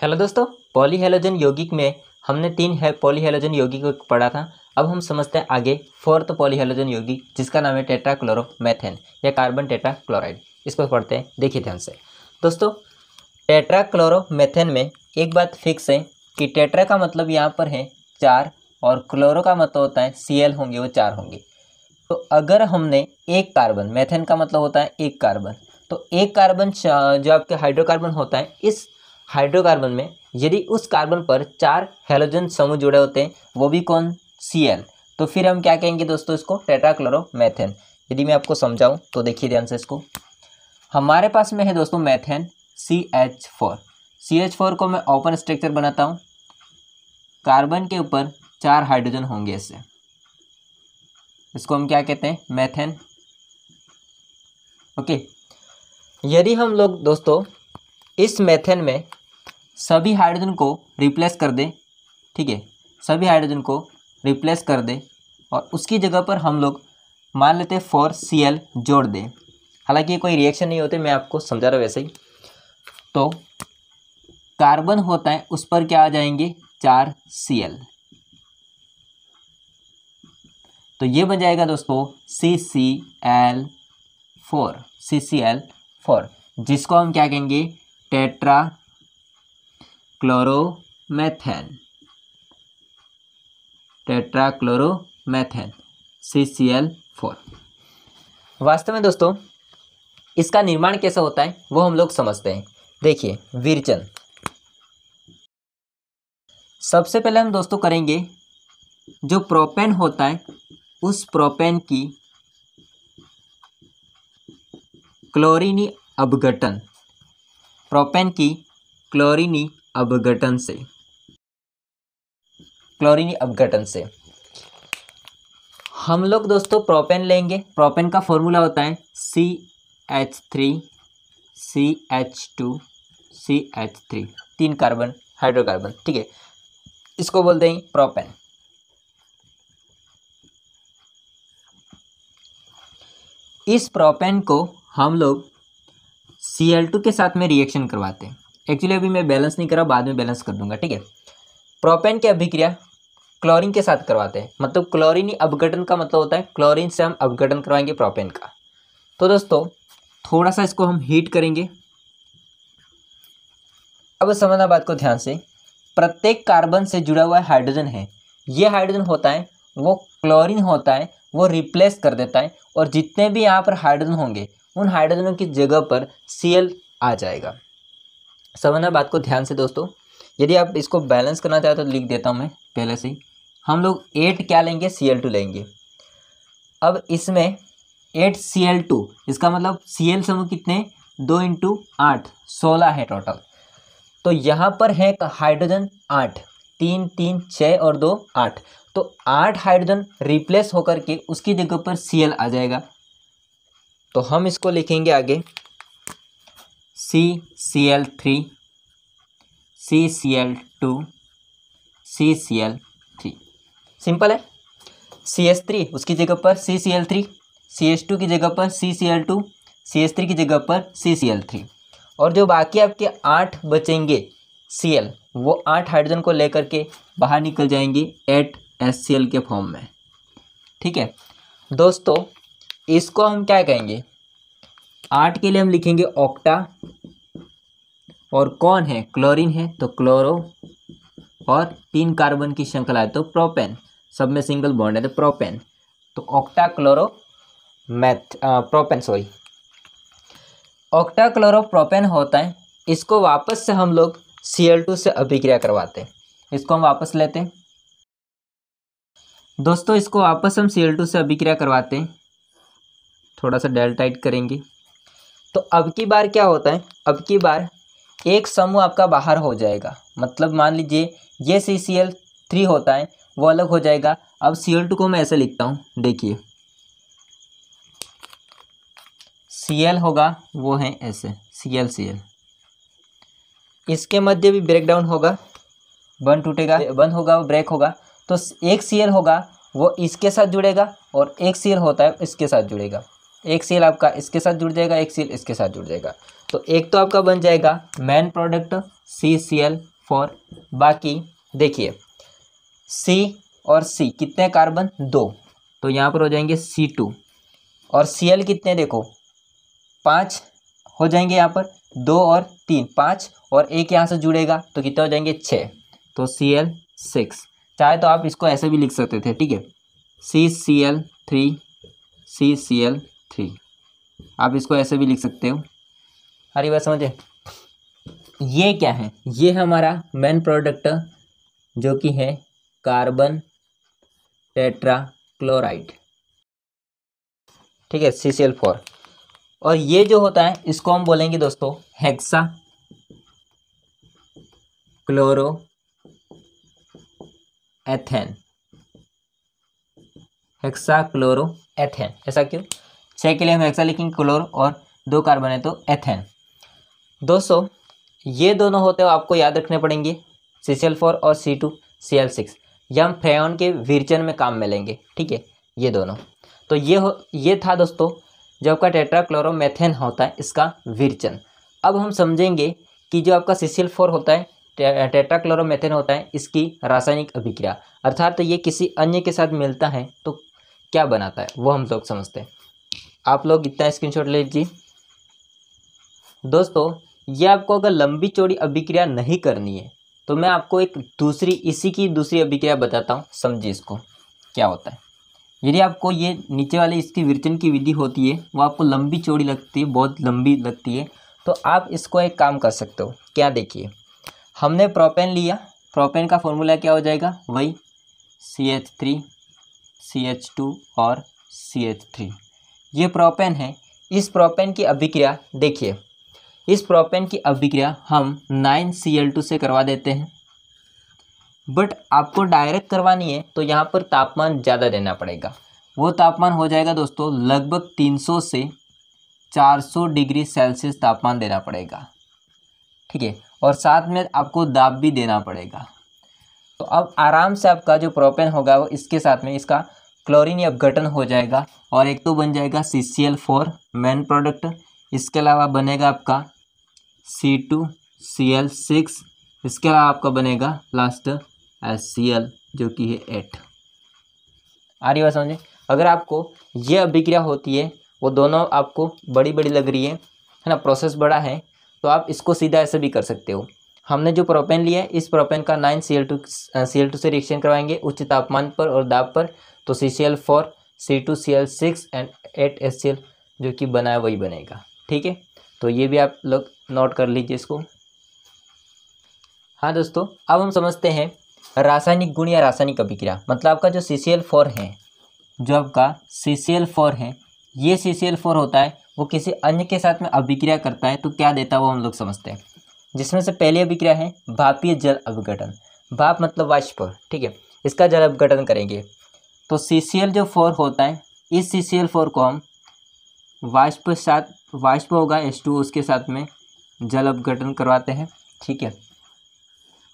Hello दोस्तों, polyhalogen यौगिक में हमने तीन पॉलीहेलोजन यौगिक को पढ़ा था। अब हम समझते हैं आगे फोर्थ पॉलीहेलोजन यौगिक जिसका नाम है टेट्राक्लोरोमेथेन या कार्बन टेट्राक्लोराइड। इसको पढ़ते हैं, देखिए ध्यान से। दोस्तों, टेट्राक्लोरोमेथेन में एक बात फिक्स है कि टेट्रा का मतलब यहाँ पर है 4 और क्लोरो का मतलब होता है Cl होंगे, वो 4 होंगे। तो अगर हमने एक कार्बन, मेथेन का मतलब होता है एक कार्बन, तो एक कार्बन जो आपके हाइड्रोकार्बन होता है, इस हाइड्रोकार्बन में यदि उस कार्बन पर 4 हैलोजन समूह जुड़े होते हैं, वो भी कौन, Cl, तो फिर हम क्या कहेंगे दोस्तों, इसको टेट्राक्लोरोमेथेन। यदि मैं आपको समझाऊं तो देखिए ध्यान से इसको। हमारे पास में है दोस्तों मेथेन CH4। CH4 को मैं ओपन स्ट्रक्चर बनाता हूं, कार्बन के ऊपर 4 हाइड्रोजन होंगे ऐसे, इसको हम क्या कहते हैं, मेथेन। ओके, यदि हम लोग दोस्तों इस मेथेन में सभी हाइड्रोजन को रिप्लेस कर दें, ठीक है, सभी हाइड्रोजन को रिप्लेस कर दें और उसकी जगह पर हम लोग मान लेते हैं 4Cl जोड़ दें। हालांकि ये कोई रिएक्शन नहीं होते, मैं आपको समझा रहा हूँ वैसे ही। तो कार्बन होता है, उस पर क्या आ जाएंगे, 4Cl, तो ये बन जाएगा दोस्तों CCl4, जिसको हम क्या कहेंगे, टेट्राक्लोरोमेथेन CCl4। वास्तव में दोस्तों इसका निर्माण कैसा होता है वो हम लोग समझते हैं। देखिए विरचन, सबसे पहले हम दोस्तों करेंगे, जो प्रोपेन होता है उस प्रोपेन की क्लोरीनी अपघटन, प्रोपेन की क्लोरीनी अपघटन से हम लोग दोस्तों प्रोपेन लेंगे। प्रोपेन का फॉर्मूला होता है CH3CH2CH3, 3 कार्बन हाइड्रोकार्बन, ठीक है, इसको बोलते हैं प्रोपेन। इस प्रोपेन को हम लोग Cl2 के साथ में रिएक्शन करवाते हैं। एक्चुअली अभी मैं बैलेंस नहीं करा, बाद में बैलेंस कर दूंगा, ठीक है। प्रोपेन की अभिक्रिया क्लोरीन के साथ करवाते हैं, मतलब क्लोरीनी अपघटन का मतलब होता है क्लोरीन से हम अपघटन करवाएंगे प्रोपेन का। तो दोस्तों थोड़ा सा इसको हम हीट करेंगे। अब समझना बात को ध्यान से, प्रत्येक कार्बन से जुड़ा हुआ हाइड्रोजन है, ये हाइड्रोजन होता है वो क्लोरीन होता है, वो रिप्लेस कर देता है और जितने भी यहाँ पर हाइड्रोजन होंगे उन हाइड्रोजनों की जगह पर Cl आ जाएगा। समझना बात को ध्यान से दोस्तों। यदि आप इसको बैलेंस करना चाहते तो लिख देता हूँ मैं पहले से ही। हम लोग 8 क्या लेंगे, Cl2 लेंगे। अब इसमें 8Cl2, इसका मतलब Cl समूह कितने, 2 × 8 16 है टोटल। तो यहाँ पर है हाइड्रोजन 8, 3 3 6 और 2 8, तो 8 हाइड्रोजन रिप्लेस होकर के उसकी जगह पर Cl आ जाएगा। तो हम इसको लिखेंगे आगे CCl3 CCl2 CCl3, सिंपल है। CH3 उसकी जगह पर CCl3, CH2 की जगह पर CCl2, CH3 की जगह पर CCl3, और जो बाकी आपके 8 बचेंगे Cl, वो 8 हाइड्रोजन को लेकर के बाहर निकल जाएंगे 8HCl के फॉर्म में, ठीक है दोस्तों। इसको हम क्या कहेंगे, 8 के लिए हम लिखेंगे ऑक्टा, और कौन है, क्लोरीन है, तो क्लोरो, और 3 कार्बन की श्रृंखला है तो प्रोपेन, सब में सिंगल बॉन्ड है तो प्रोपेन, तो ऑक्टा क्लोरोप्रोपेन होता है। इसको वापस से हम लोग Cl2 से अभिक्रिया करवाते हैं, इसको हम वापस लेते हैं दोस्तों, इसको वापस हम Cl2 से अभिक्रिया करवाते हैं। थोड़ा सा डेल्टाइट करेंगे तो अब की बार क्या होता है, अब की बार एक समूह आपका बाहर हो जाएगा, मतलब मान लीजिए ये CCl3 होता है वो अलग हो जाएगा। अब Cl2 को मैं ऐसे लिखता हूँ, देखिए Cl होगा वो है ऐसे Cl, इसके मध्य भी ब्रेक डाउन होगा, बंद टूटेगा, बंद होगा वो ब्रेक होगा, तो एक Cl होगा वो इसके साथ जुड़ेगा और एक Cl होता है इसके साथ जुड़ेगा, एक Cl आपका इसके साथ जुड़ जाएगा, एक Cl इसके साथ जुड़ जाएगा। तो एक तो आपका बन जाएगा मेन प्रोडक्ट CCl 4। बाकी देखिए C और C कितने कार्बन 2, तो यहाँ पर हो जाएंगे C2 और Cl कितने देखो 5 हो जाएंगे, यहाँ पर 2 और 3 5 और एक यहाँ से जुड़ेगा तो कितने हो जाएंगे 6, तो Cl6। चाहे तो आप इसको ऐसे भी लिख सकते थे, ठीक है, CCl3 CCl3, आप इसको ऐसे भी लिख सकते हो। हरी बात समझे। ये क्या है, ये हमारा मेन प्रोडक्ट जो कि है कार्बन टेट्राक्लोराइड, ठीक है, CCl4। और ये जो होता है इसको हम बोलेंगे दोस्तों hexa chloro ethane, hexa chloro ethane. ऐसा क्यों, 6 के लिए हम हेक्सा लिखेंगे, क्लोरो और 2 कार्बन है तो एथेन। दोस्तों ये दोनों होते हो आपको याद रखने पड़ेंगे, CCl4 और C2Cl6। ये हम फ्रेऑन के विरचन में काम में लेंगे, ठीक है, ये दोनों। तो ये था दोस्तों जो आपका टेट्राक्लोरोमेथेन होता है इसका विरचन। अब हम समझेंगे कि जो आपका CCl4 होता है, टेट्राक्लोरोमेथेन होता है, इसकी रासायनिक अभिक्रिया, अर्थात तो ये किसी अन्य के साथ मिलता है तो क्या बनाता है वो हम लोग समझते हैं। आप लोग इतना स्क्रीनशॉट ले लीजिए। दोस्तों ये आपको अगर लंबी चौड़ी अभिक्रिया नहीं करनी है तो मैं आपको एक दूसरी इसी की दूसरी अभिक्रिया बताता हूँ, समझिए इसको क्या होता है। यदि आपको ये नीचे वाली इसकी विरचन की विधि होती है वो आपको लंबी चौड़ी लगती है, बहुत लंबी लगती है, तो आप इसको एक काम कर सकते हो। क्या, देखिए हमने प्रोपेन लिया, प्रोपेन का फॉर्मूला क्या हो जाएगा, वही CH3 CH2 और CH3, ये प्रोपेन है। इस प्रोपेन की अभिक्रिया देखिए, इस प्रोपेन की अभिक्रिया हम 9Cl2 से करवा देते हैं, बट आपको डायरेक्ट करवानी है तो यहाँ पर तापमान ज़्यादा देना पड़ेगा। वो तापमान हो जाएगा दोस्तों लगभग 300 से 400 डिग्री सेल्सियस तापमान देना पड़ेगा, ठीक है, और साथ में आपको दाब भी देना पड़ेगा। तो अब आराम से आपका जो प्रोपेन होगा वो इसके साथ में इसका क्लोरीन अपघटन हो जाएगा और एक तो बन जाएगा CCl4 मेन प्रोडक्ट, इसके अलावा बनेगा आपका C2Cl6, इसके अलावा आपका बनेगा लास्ट HCl जो कि है 8। आ रही बात समझे। अगर आपको ये अभिक्रिया होती है वो दोनों आपको बड़ी बड़ी लग रही है ना, प्रोसेस बड़ा है, तो आप इसको सीधा ऐसे भी कर सकते हो। हमने जो प्रोपेन लिया है इस प्रोपेन का 9Cl2 से रिएक्शन करवाएंगे उच्च तापमान पर और दाब पर, तो CCl4 C2Cl6 एंड 8HCl जो कि बना है वही बनेगा, ठीक है। तो ये भी आप लोग नोट कर लीजिए इसको। हाँ दोस्तों, अब हम समझते हैं रासायनिक गुण या रासायनिक अभिक्रिया। मतलब आपका जो CCl4 है, जो आपका CCl4 है, ये CCl4 होता है वो किसी अन्य के साथ में अभिक्रिया करता है तो क्या देता है वो हम लोग समझते हैं। जिसमें से पहली अभिक्रिया है भापीय जल अपघटन। भाप मतलब वाष्प, ठीक है, इसका जल अपघटन करेंगे तो CCl जो 4 होता है, इस CCl4 को हम वाष्प होगा H2, उसके साथ में जल अपघटन करवाते हैं, ठीक है।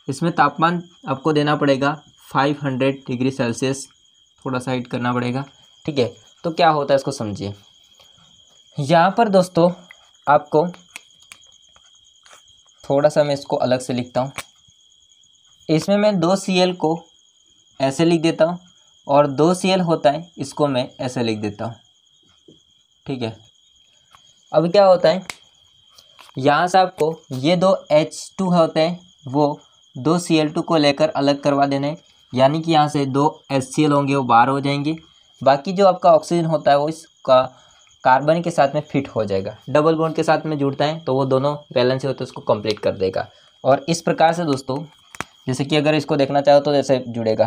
इसमें तापमान आपको देना पड़ेगा 500 डिग्री सेल्सियस, थोड़ा सा हिट करना पड़ेगा, ठीक है। तो क्या होता है इसको समझिए। यहाँ पर दोस्तों आपको थोड़ा सा मैं इसको अलग से लिखता हूँ। इसमें मैं 2Cl को ऐसे लिख देता हूँ और 2Cl होता है इसको मैं ऐसे लिख देता हूँ, ठीक है। अब क्या होता है, यहाँ से आपको ये 2 H2 होते हैं वो 2Cl2 को लेकर अलग करवा देना है, यानी कि यहाँ से 2 HCl होंगे वो बाहर हो जाएंगे। बाकी जो आपका ऑक्सीजन होता है वो इसका कार्बन के साथ में फिट हो जाएगा, डबल बॉन्ड के साथ में जुड़ता है तो वो दोनों वैलेंस होते हैं उसको कंप्लीट कर देगा। और इस प्रकार से दोस्तों, जैसे कि अगर इसको देखना चाहो तो जैसे जुड़ेगा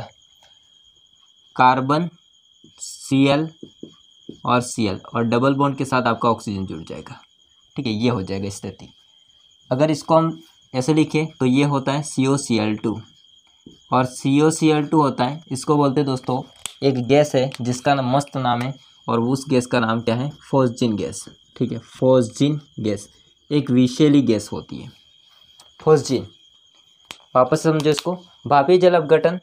कार्बन Cl और Cl और डबल बॉन्ड के साथ आपका ऑक्सीजन जुड़ जाएगा, ठीक है, ये हो जाएगा स्थिति। अगर इसको हम ऐसे लिखें तो ये होता है COCl2 और COCl2 होता है, इसको बोलते हैं दोस्तों एक गैस है जिसका मस्त नाम है और उस गैस का नाम क्या है, फोस्जिन गैस, ठीक है। फोस्जिन गैस एक विषैली गैस होती है, फोस्जिन। वापस समझो इसको, भापीय जल अपघटन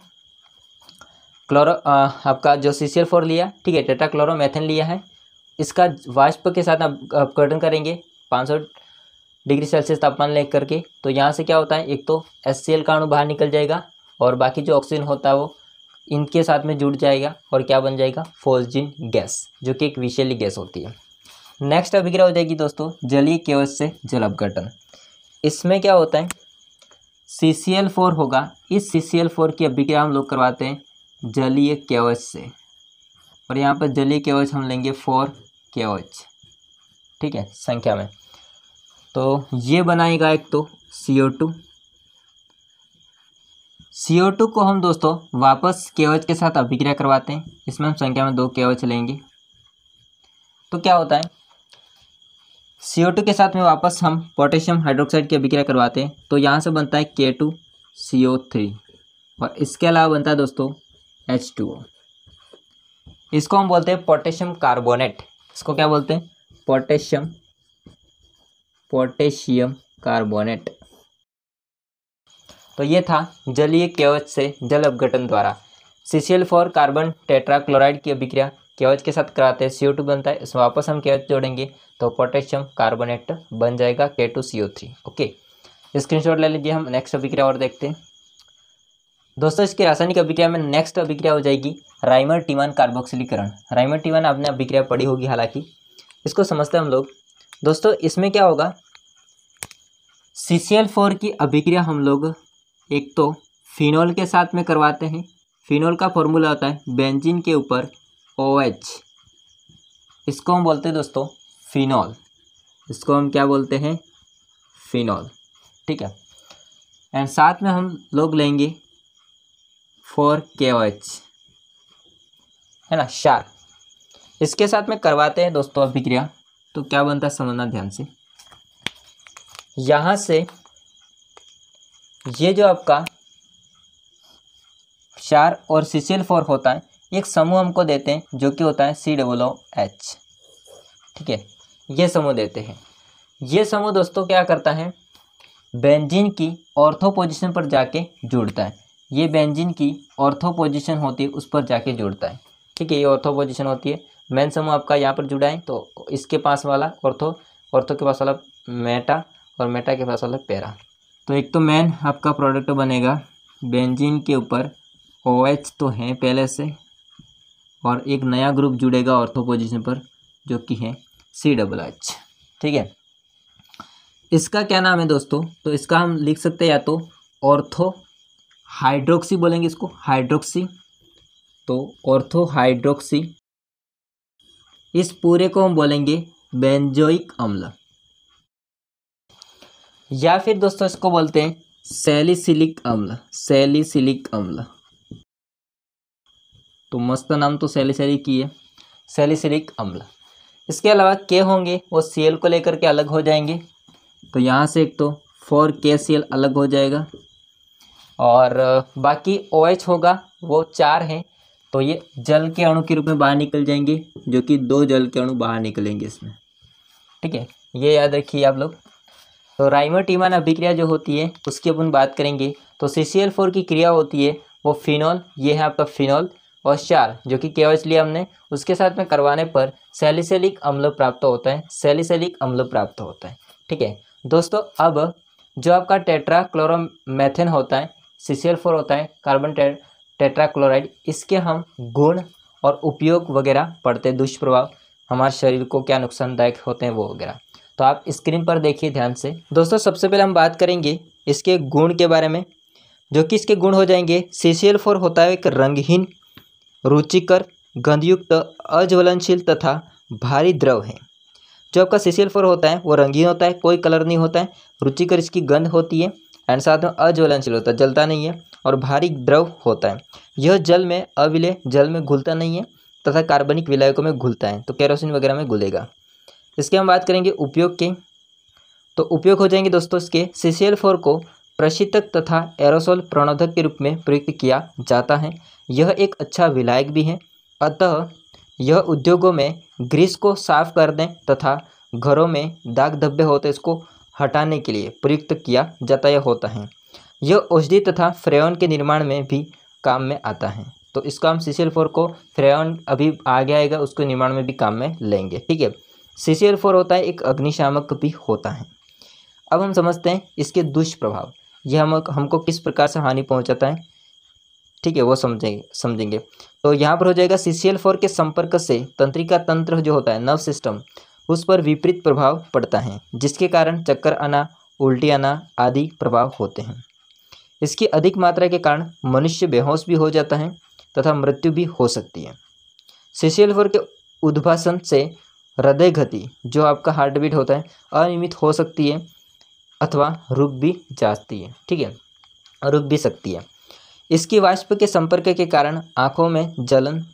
आपका जो CCl4 लिया, ठीक है, टेट्राक्लोरोमेथेन लिया है, इसका वाष्प के साथ अपघटन करेंगे 500 डिग्री सेल्सियस तापमान ले करके, तो यहाँ से क्या होता है, एक तो HCl का अणु बाहर निकल जाएगा और बाकी जो ऑक्सीजन होता है वो इनके साथ में जुड़ जाएगा और क्या बन जाएगा, फॉस्जीन गैस, जो कि एक विषैली गैस होती है। नेक्स्ट अभिक्रिया हो जाएगी दोस्तों जलीय केवच से जल अपघटन। इसमें क्या होता है, CCl4 होगा, इस CCl4 की अभिक्रिया हम लोग करवाते हैं जलीय केवच से, और यहाँ पर जलीय केवच हम लेंगे 4 केवच, ठीक है, संख्या में। तो ये बनाएगा एक तो CO2 को हम दोस्तों वापस केवच के साथ अभिक्रिया करवाते हैं, इसमें हम संख्या में 2 केवच लेंगे। तो क्या होता है, CO2 के साथ में वापस हम पोटेशियम हाइड्रोक्साइड की अभिक्रिया करवाते हैं, तो यहाँ से बनता है K2CO3 और इसके अलावा बनता है दोस्तों H2O। इसको हम बोलते हैं पोटेशियम कार्बोनेट। इसको क्या बोलते हैं, पोटेशियम कार्बोनेट। तो ये था जलीय केवच से जल अपघटन द्वारा CCl4 कार्बन टेट्राक्लोराइड की अभिक्रिया केवच के साथ कराते हैं, CO2 बनता है, इसमें वापस हम केवच जोड़ेंगे तो पोटेशियम कार्बोनेट बन जाएगा K2CO3। ओके, स्क्रीनशॉट ले लीजिए। हम नेक्स्ट अभिक्रिया और देखते हैं दोस्तों। इसकी रासायनिक अभिक्रिया में नेक्स्ट अभिक्रिया हो जाएगी राइमर टीमान कार्बोक्सिलीकरण। राइमर टीमान आपने अभिक्रिया पढ़ी होगी, हालांकि इसको समझते हैं हम लोग। दोस्तों इसमें क्या होगा, CCl4 की अभिक्रिया हम लोग एक तो फिनॉल के साथ में करवाते हैं। फिनॉल का फॉर्मूला होता है बेंजीन के ऊपर OH, इसको हम बोलते हैं दोस्तों फिनॉल। इसको हम क्या बोलते हैं, फिनॉल, ठीक है। एंड साथ में हम लोग लेंगे 4 KOH, है ना, क्षार। इसके साथ में करवाते हैं दोस्तों अभिक्रिया, तो क्या बनता है समझना ध्यान से। यहाँ से ये जो आपका क्षार और CCl4 होता है, एक समूह हमको देते हैं जो कि होता है COOH, ठीक है, ये समूह देते हैं। ये समूह दोस्तों क्या करता है, बेंजीन की ऑर्थो पोजीशन पर जाके जुड़ता है। ये बेंजीन की ऑर्थो पोजीशन होती है उस पर जाके जुड़ता है, ठीक है, ये ऑर्थो पोजीशन होती है। मेन समूह आपका यहाँ पर जुड़ा है, तो इसके पास वाला ऑर्थो के पास वाला मेटा और मेटा के पास वाला पैरा। तो एक तो मेन आपका प्रोडक्ट बनेगा बेंजीन के ऊपर OH तो है पहले से, और एक नया ग्रुप जुड़ेगा ऑर्थो पोजीशन पर जो कि है COOH, ठीक है। इसका क्या नाम है दोस्तों, तो इसका हम लिख सकते हैं या तो ऑर्थो हाइड्रोक्सी बोलेंगे, इसको हाइड्रोक्सी, तो ऑर्थो हाइड्रोक्सी। इस पूरे को हम बोलेंगे बेंजोइक अम्ल, या फिर दोस्तों इसको बोलते हैं सैलिसिलिक अम्ल। तो मस्त नाम तो सैलिसिलिक ही है, सैलिसिलिक अम्ल। इसके अलावा के होंगे वो Cl को लेकर के अलग हो जाएंगे, तो यहाँ से एक तो 4 KCl अलग हो जाएगा, और बाकी OH होगा वो 4 हैं, तो ये जल के अणु के रूप में बाहर निकल जाएंगे, जो कि 2 जल के अणु बाहर निकलेंगे इसमें, ठीक है, ये याद रखिए आप लोग। तो राइमर टीमान अभिक्रिया जो होती है उसकी अपन बात करेंगे, तो CCl4 की क्रिया होती है वो फिनॉल, ये है आपका फिनॉल, और क्षार जो कि KOH लिया हमने, उसके साथ में करवाने पर सैलिसिलिक अम्ल प्राप्त होता है, ठीक है दोस्तों। अब जो आपका टेट्राक्लोरोमेथेन होता है, CCl4 होता है कार्बन टेट्राक्लोराइड, इसके हम गुण और उपयोग वगैरह पढ़ते हैं, दुष्प्रभाव हमारे शरीर को क्या नुकसानदायक होते हैं वो वगैरह। तो आप स्क्रीन पर देखिए ध्यान से दोस्तों। सबसे पहले हम बात करेंगे इसके गुण के बारे में, जो कि इसके गुण हो जाएंगे। CCl4 होता है एक रंगहीन, रुचिकर, गंधयुक्त, अज्वलनशील तथा भारी द्रव है। जो आपका CCl4 होता है वो रंगीन होता है, कोई कलर नहीं होता है, रुचिकर इसकी गंध होती है, एंड साथ में अज्वलनशील होता है, जलता नहीं है, और भारी द्रव होता है। यह जल में अविलेय, जल में घुलता नहीं है तथा कार्बनिक विलायकों में घुलता है, तो केरोसिन वगैरह में घुलेगा। इसके हम बात करेंगे उपयोग के, तो उपयोग हो जाएंगे दोस्तों इसके। CCl4 को प्रशीतक तथा एरोसोल प्रणोदक के रूप में प्रयुक्त किया जाता है। यह एक अच्छा विलायक भी है, अतः यह उद्योगों में ग्रीस को साफ करने तथा घरों में दाग धब्बे होते इसको हटाने के लिए प्रयुक्त किया जाता होता है। यह औषधि तथा फ्रेयन के निर्माण में भी काम में आता है। तो इसका हम CCl4 को, फ्रेयन अभी आगे आएगा, उसको निर्माण में भी काम में लेंगे, ठीक है। CCl4 होता है एक अग्निशामक भी होता है। अब हम समझते हैं इसके दुष्प्रभाव, यह हमको किस प्रकार से हानि पहुंचाता है, ठीक है, वो समझेंगे। तो यहाँ पर हो जाएगा CCl4 के संपर्क से तंत्रिका तंत्र जो होता है, नर्व सिस्टम, उस पर विपरीत प्रभाव पड़ता है, जिसके कारण चक्कर आना, उल्टी आना आदि प्रभाव होते हैं। इसकी अधिक मात्रा के कारण मनुष्य बेहोश भी हो जाता है तथा मृत्यु भी हो सकती है। CCl4 के उद्भासन से हृदय गति, जो आपका हार्ट बीट होता है, अनियमित हो सकती है अथवा रुक भी जाती है, ठीक है, रुक भी सकती है। इसकी वाष्प के संपर्क के कारण आंखों में जलन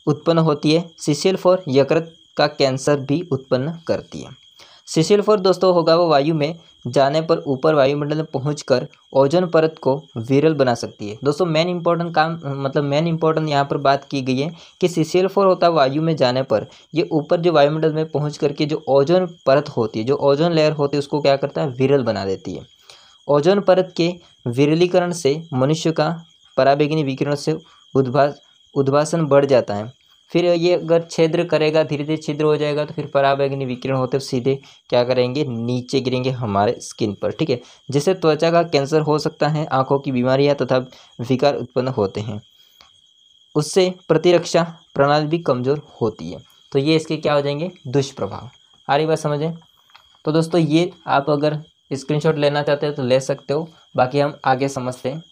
उत्पन्न होती है। CCl4 यकृत का कैंसर भी उत्पन्न करती है। CCl4 दोस्तों होगा वो वायु में जाने पर ऊपर वायुमंडल में पहुंचकर ओजोन परत को विरल बना सकती है। दोस्तों मेन इंपॉर्टेंट यहाँ पर बात की गई है कि CCl4 होता है वायु में जाने पर ये ऊपर जो वायुमंडल में पहुंच करके जो ओजोन परत होती है, जो ओजोन लेयर होती है, उसको क्या करता है, विरल बना देती है। ओजोन परत के विरलीकरण से मनुष्य का पराबैंगनी विकिरण से उद्भासन बढ़ जाता है। फिर ये अगर छिद्र करेगा, धीरे धीरे छिद्र हो जाएगा, तो फिर पराबैंगनी विकिरण होते सीधे क्या करेंगे, नीचे गिरेंगे हमारे स्किन पर, ठीक है, जिससे त्वचा का कैंसर हो सकता है, आंखों की बीमारियां तथा विकार उत्पन्न होते हैं। उससे प्रतिरक्षा प्रणाली भी कमजोर होती है। तो ये इसके क्या हो जाएंगे, दुष्प्रभाव। आ रही बात समझें? तो दोस्तों ये आप अगर स्क्रीनशॉट लेना चाहते हो तो ले सकते हो, बाकी हम आगे समझते हैं।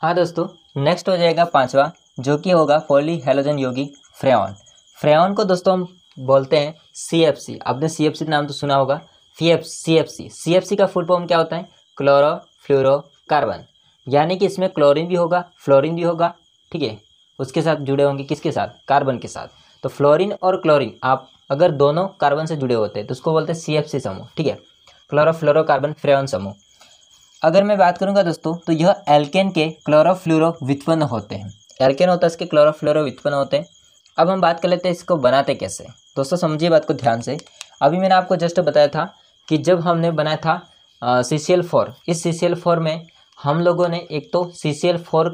हाँ दोस्तों, नेक्स्ट हो जाएगा 5वां, जो कि होगा पॉली हैलोजन यौगिक फ्रेऑन। फ्रेऑन को दोस्तों हम बोलते हैं CFC। आपने CFC नाम तो सुना होगा। CFC का फुल फॉर्म क्या होता है, क्लोरोफ्लोरोकार्बन, यानी कि इसमें क्लोरीन भी होगा, फ्लोरीन भी होगा, ठीक है, उसके साथ जुड़े होंगे, किसके साथ, कार्बन के साथ। तो फ्लोरीन और क्लोरीन आप अगर दोनों कार्बन से जुड़े होते हैं तो उसको बोलते हैं CFC समूह, ठीक है, क्लोरोफ्लोरोकार्बन फ्रेऑन समूह। अगर मैं बात करूंगा दोस्तों, तो यह एल्केन के क्लोरोफ्लोरो व्युत्पन्न होते हैं। एल्केन होता है, इसके क्लोरोफ्लोरो व्युत्पन्न होते हैं। अब हम बात कर लेते हैं इसको बनाते कैसे। दोस्तों समझिए बात को ध्यान से। अभी मैंने आपको जस्ट बताया था कि जब हमने बनाया था CCl4, इस CCl4 में हम लोगों ने एक तो CCl4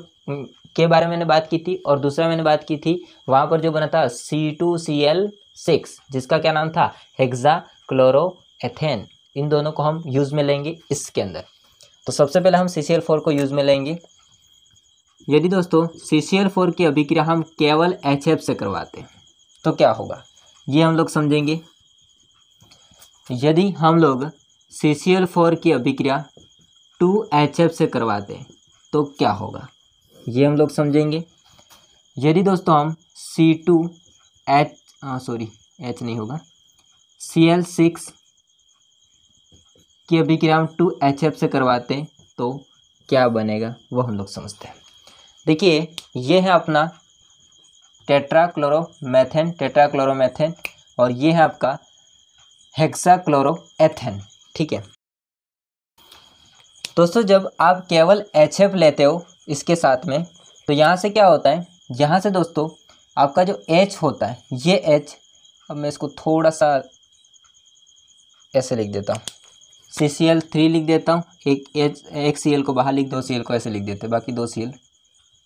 के बारे में मैंने बात की थी, और दूसरा मैंने बात की थी वहाँ पर जो बना था C2Cl6, जिसका क्या नाम था, हेक्साक्लोरोएथेन। इन दोनों को हम यूज़ में लेंगे इसके अंदर। तो सबसे पहले हम CCl4 को यूज़ में लेंगे। यदि दोस्तों CCl4 की अभिक्रिया हम केवल HF से करवाते हैं तो क्या होगा, ये हम लोग समझेंगे। यदि हम लोग CCl4 की अभिक्रिया 2HF से करवाते हैं तो क्या होगा, ये हम लोग समझेंगे। यदि दोस्तों हम Cl6 की अभिक्रिया हम 2HF से करवाते हैं तो क्या बनेगा, वो हम लोग समझते हैं। देखिए ये है अपना टेट्राक्लोरोमेथेन और ये है आपका हेक्साक्लोरोएथेन, ठीक है। दोस्तों जब आप केवल HF लेते हो इसके साथ में, तो यहाँ से क्या होता है, यहाँ से दोस्तों आपका जो H होता है, ये H, अब मैं इसको थोड़ा सा ऐसे लिख देता हूँ, CCl3 लिख देता हूँ, एक Cl को बाहर लिख, 2 Cl को ऐसे लिख देते हैं, बाकी 2 Cl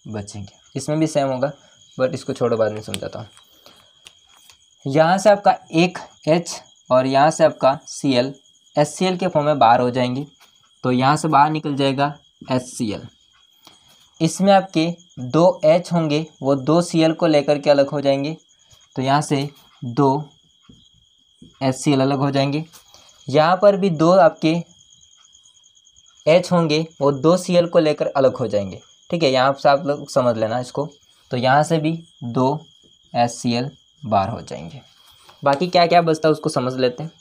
बचेंगे। इसमें भी सेम होगा, बट इसको छोड़ो, बाद में समझाता हूँ। यहाँ से आपका एक H और यहाँ से आपका Cl HCl के फॉर्म में बाहर हो जाएंगे, तो यहाँ से बाहर निकल जाएगा HCl। इसमें आपके 2 H होंगे, वो 2 Cl को लेकर के अलग हो जाएंगे, तो यहाँ से 2 HCl अलग हो जाएंगे। यहाँ पर भी 2 आपके H होंगे, वो 2 Cl को लेकर अलग हो जाएंगे, ठीक है, यहाँ से आप लोग समझ लेना इसको। तो यहाँ से भी 2 HCl बाहर हो जाएंगे। बाकी क्या क्या बचता है उसको समझ लेते हैं।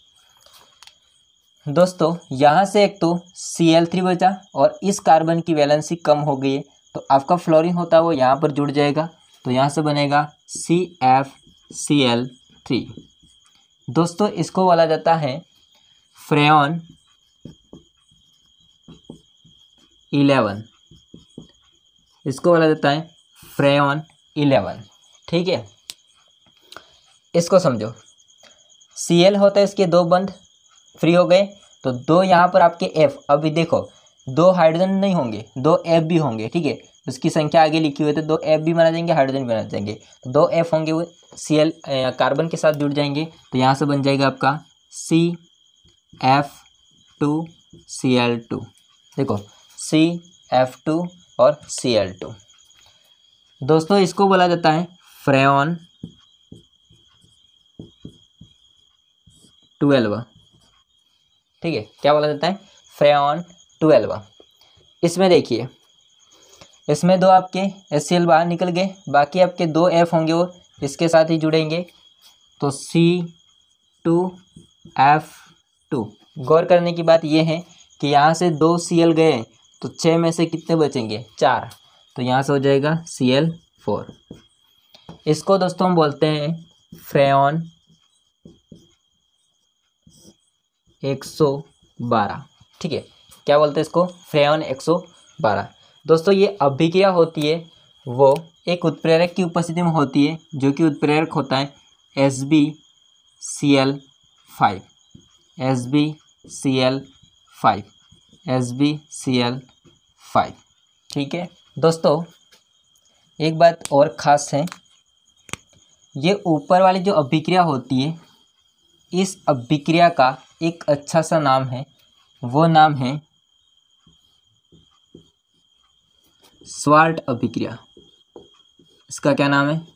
दोस्तों यहाँ से एक तो Cl3 बचा और इस कार्बन की वैलेंसी कम हो गई है, तो आपका फ्लोरीन होता है वो यहाँ पर जुड़ जाएगा, तो यहाँ से बनेगा CFCl3। दोस्तों इसको बोला जाता है फ्रेऑन 11, इसको बोला जाता है फ्रेऑन 11, ठीक है। इसको समझो, Cl होता है, इसके 2 बंध फ्री हो गए, तो 2 यहाँ पर आपके F, अभी देखो 2 हाइड्रोजन नहीं होंगे, 2 F भी होंगे, ठीक है, उसकी संख्या आगे लिखी हुई है, तो 2 F भी बना जाएंगे, हाइड्रोजन भी बना जाएंगे, तो 2 F होंगे, वो Cl कार्बन के साथ जुड़ जाएंगे, तो यहाँ से बन जाएगा आपका CF2Cl2। देखो CF2 और Cl2। दोस्तों इसको बोला जाता है फ्रेऑन 12। ठीक है, क्या बोला जाता है? फ्रेऑन 12। इसमें देखिए, इसमें दो आपके HCl बाहर निकल गए, बाकी आपके दो F होंगे वो इसके साथ ही जुड़ेंगे, तो C2F2। गौर करने की बात यह है कि यहाँ से दो Cl गए तो 6 में से कितने बचेंगे? 4। तो यहाँ से हो जाएगा Cl4। इसको दोस्तों हम बोलते हैं फ्रेऑन 112। ठीक है, क्या बोलते हैं इसको? फ्रेऑन 112। दोस्तों ये अभिक्रिया होती है वो एक उत्प्रेरक की उपस्थिति में होती है, जो कि उत्प्रेरक होता है SbCl5। SbCl5 SbCl5। ठीक है दोस्तों, एक बात और ख़ास है, ये ऊपर वाली जो अभिक्रिया होती है, इस अभिक्रिया का एक अच्छा सा नाम है, वो नाम है स्वार्ट अभिक्रिया। इसका क्या नाम है?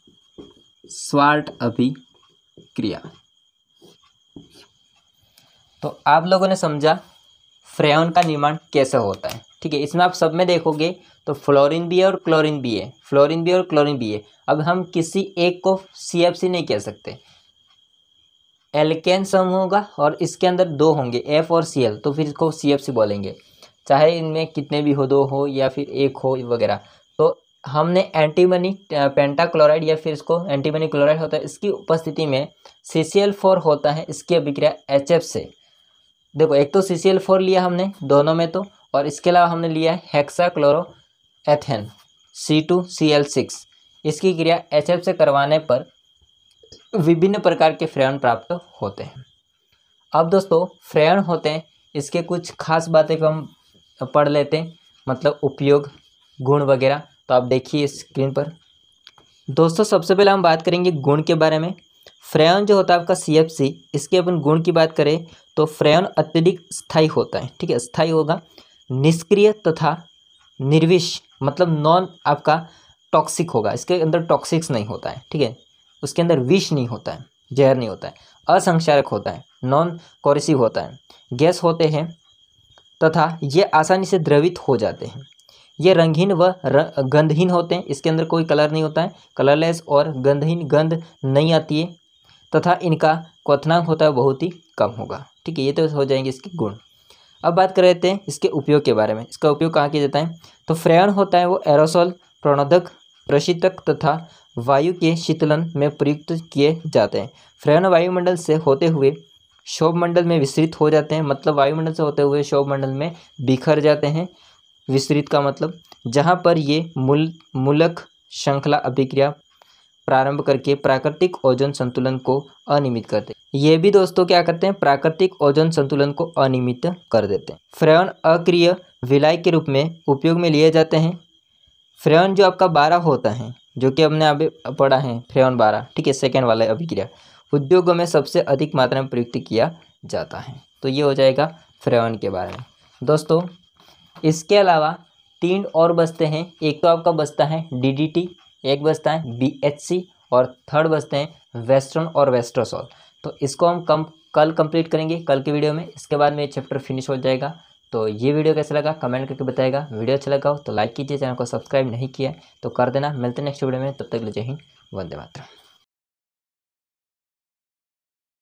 स्वार्ट अभिक्रिया। तो आप लोगों ने समझा फ्रेऑन का निर्माण कैसे होता है। ठीक है, इसमें आप सब में देखोगे तो फ्लोरीन भी है और क्लोरीन भी है, फ्लोरीन भी और क्लोरीन भी है। अब हम किसी एक को CFC नहीं कह सकते, एल्केन समूह होगा और इसके अंदर दो होंगे F और Cl, तो फिर इसको CFC बोलेंगे, चाहे इनमें कितने भी हो, दो हो या फिर एक हो वगैरह। तो हमने एंटीमनी पेंटाक्लोराइड या फिर इसको एंटीमनी क्लोराइड होता है, इसकी उपस्थिति में CCl4 होता है, इसकी अभिक्रिया HF से। देखो एक तो CCl4 लिया हमने दोनों में तो, और इसके अलावा हमने लिया है हेक्साक्लोरोएथेन C2Cl6। इसकी क्रिया HF से करवाने पर विभिन्न प्रकार के फ्रेऑन प्राप्त होते हैं। अब दोस्तों फ्रेऑन होते हैं, इसके कुछ खास बातें को हम पढ़ लेते हैं, मतलब उपयोग, गुण वगैरह। तो आप देखिए स्क्रीन पर। दोस्तों सबसे पहले हम बात करेंगे गुण के बारे में। फ्रेऑन जो होता है आपका CFC, इसके अपन गुण की बात करें तो फ्रेऑन अत्यधिक स्थायी होता है। ठीक है, स्थायी होगा, निष्क्रिय तथा निर्विष, मतलब नॉन आपका टॉक्सिक होगा, इसके अंदर टॉक्सिक्स नहीं होता है। ठीक है, उसके अंदर विष नहीं होता है, जहर नहीं होता है, असंक्षारक होता है, नॉन कोरेसिव होता है, गैस होते हैं तथा ये आसानी से द्रवित हो जाते हैं। ये रंगहीन व गंधहीन होते हैं, इसके अंदर कोई कलर नहीं होता है, कलरलेस और गंधहीन, गंध नहीं आती है, तथा इनका क्वथनांक होता है बहुत ही कम होगा। ठीक है, ये तो हो जाएंगे इसके गुण। अब बात कर लेते हैं इसके उपयोग के बारे में। इसका उपयोग कहाँ किया जाता है? तो फ्रेऑन होता है वो एरोसोल, प्रणोदक, प्रशीतक तथा वायु के शीतलन में प्रयुक्त किए जाते हैं। फ्रेऑन वायुमंडल से होते हुए शोभमंडल में विस्तृत हो जाते हैं, मतलब वायुमंडल से होते हुए शोभमंडल में बिखर जाते हैं। विस्तृत का मतलब जहाँ पर ये मूलक श्रृंखला अभिक्रिया प्रारंभ करके प्राकृतिक ओजोन संतुलन को अनियमित करते हैं। ये भी दोस्तों क्या करते हैं? प्राकृतिक ओजोन संतुलन को अनियमित कर देते हैं। फ्रेऑन अक्रिय विलाय के रूप में उपयोग में लिए जाते हैं। फ्रेऑन जो आपका 12 होता है, जो कि हमने अभी पढ़ा है फ्रेऑन 12, ठीक है, सेकेंड वाला अभिक्रिया उद्योगों में सबसे अधिक मात्रा में प्रयुक्त किया जाता है। तो ये हो जाएगा फ्रेऑन के बारे में। दोस्तों इसके अलावा 3 और बचते हैं। एक तो आपका बचता है DDT, एक बचता है BHC और थर्ड बचते हैं वेस्ट्रॉन और वेस्ट्रोसॉल। तो इसको हम कल कंप्लीट करेंगे, कल के वीडियो में। इसके बाद में ये चैप्टर फिनिश हो जाएगा। तो ये वीडियो कैसा लगा कमेंट करके बताइएगा। वीडियो अच्छा लगा हो तो लाइक कीजिए, चैनल को सब्सक्राइब नहीं किया तो कर देना। मिलते हैं नेक्स्ट वीडियो में, तब तक के लिए जय हिंद, वंदे मातरम।